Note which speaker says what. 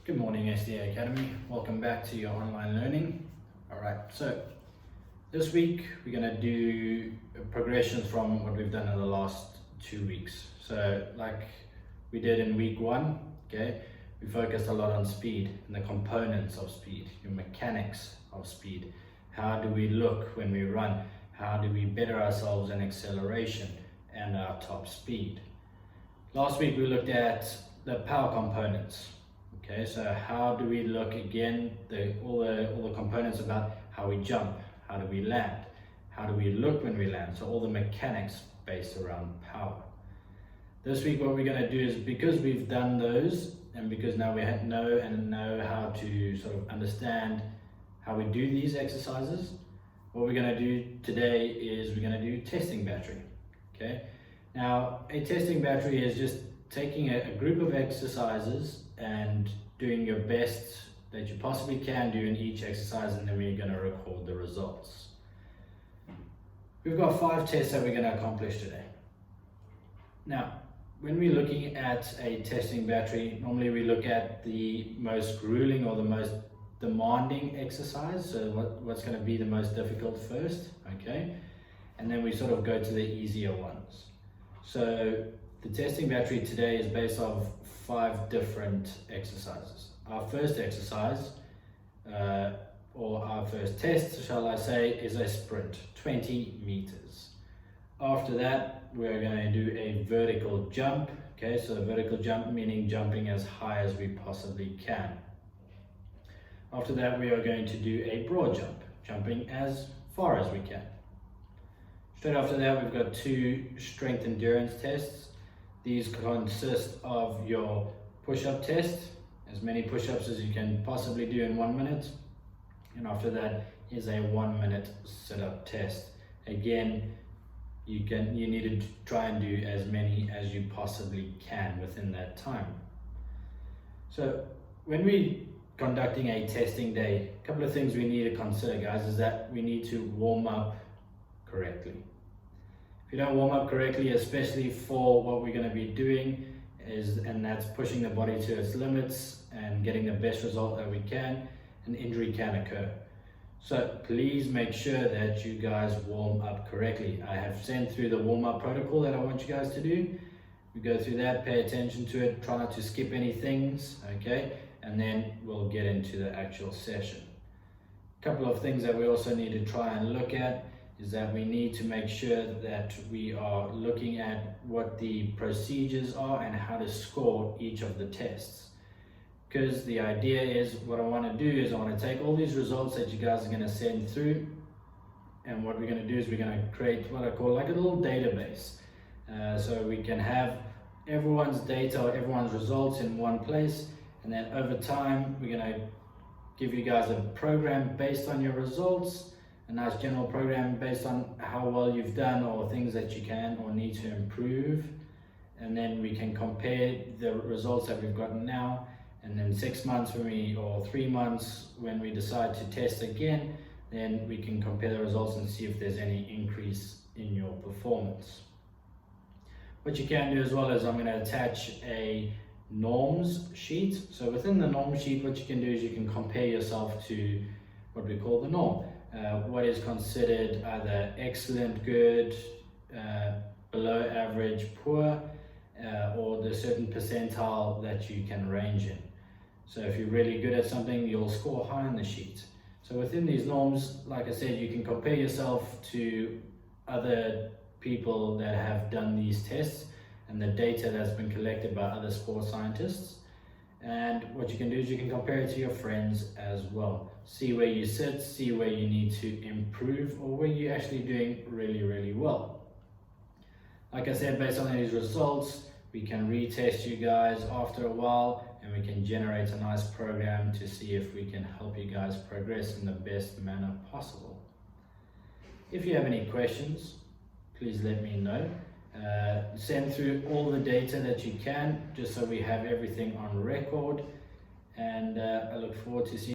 Speaker 1: Good morning, SDA Academy. Welcome back to your online learning. Alright, so this week we're going to do progressions from what we've done in the last 2 weeks. So like we did in week 1, okay, we focused a lot on speed and the components of speed, your mechanics of speed. How do we look when we run? How do we better ourselves in acceleration and our top speed? Last week we looked at the power components. Okay, so how do we look again, all the components about how we jump, how do we land, how do we look when we land, so all the mechanics based around power. This week what we're going to do is, because we've done those and because now we know how to sort of understand how we do these exercises, what we're going to do today is we're going to do testing battery. Okay, now a testing battery is just taking a group of exercises and doing your best that you possibly can do in each exercise, and then we're going to record the results. We've got 5 tests that we're going to accomplish today. Now, when we're looking at a testing battery, normally we look at the most grueling or the most demanding exercise, so what's going to be the most difficult first, okay? And then we sort of go to the easier ones. So the testing battery today is based off 5 different exercises. Our first exercise, or our first test, shall I say, is a sprint, 20 meters. After that, we're going to do a vertical jump. Okay, so a vertical jump meaning jumping as high as we possibly can. After that, we are going to do a broad jump, jumping as far as we can. Straight after that, we've got 2 strength endurance tests. These consist of your push-up test, as many push-ups as you can possibly do in 1 minute. And after that is a 1-minute sit-up test. Again, you need to try and do as many as you possibly can within that time. So when we're conducting a testing day, a couple of things we need to consider, guys, is that we need to warm up correctly. If you don't warm up correctly, especially for what we're going to be doing, and that's pushing the body to its limits and getting the best result that we can, an injury can occur. So please make sure that you guys warm up correctly. I have sent through the warm-up protocol that I want you guys to do. We go through that, pay attention to it, try not to skip any things, okay? And then we'll get into the actual session. A couple of things that we also need to try and look at is that we need to make sure that we are looking at what the procedures are and how to score each of the tests. Because the idea is, what I want to do is I want to take all these results that you guys are going to send through, and what we're going to do is we're going to create what I call like a little database. So we can have everyone's data or everyone's results in one place, and then over time we're going to give you guys a program based on your results, a nice general program based on how well you've done or things that you can or need to improve, and then we can compare the results that we've gotten now, and then 6 months or 3 months when we decide to test again, then we can compare the results and see if there's any increase in your performance. What you can do as well is I'm going to attach a norms sheet. So within the norm sheet, what you can do is you can compare yourself to what we call the norm. What is considered either excellent, good, below average, poor, or the certain percentile that you can range in. So if you're really good at something, you'll score high on the sheet. So within these norms, like I said, you can compare yourself to other people that have done these tests and the data that's been collected by other sports scientists. And what you can do is you can compare it to your friends as well. See where you sit, see where you need to improve, or where you're actually doing really, really well. Like I said, based on these results, we can retest you guys after a while, and we can generate a nice program to see if we can help you guys progress in the best manner possible. If you have any questions, please let me know. Send through all the data that you can, just so we have everything on record, and I look forward to seeing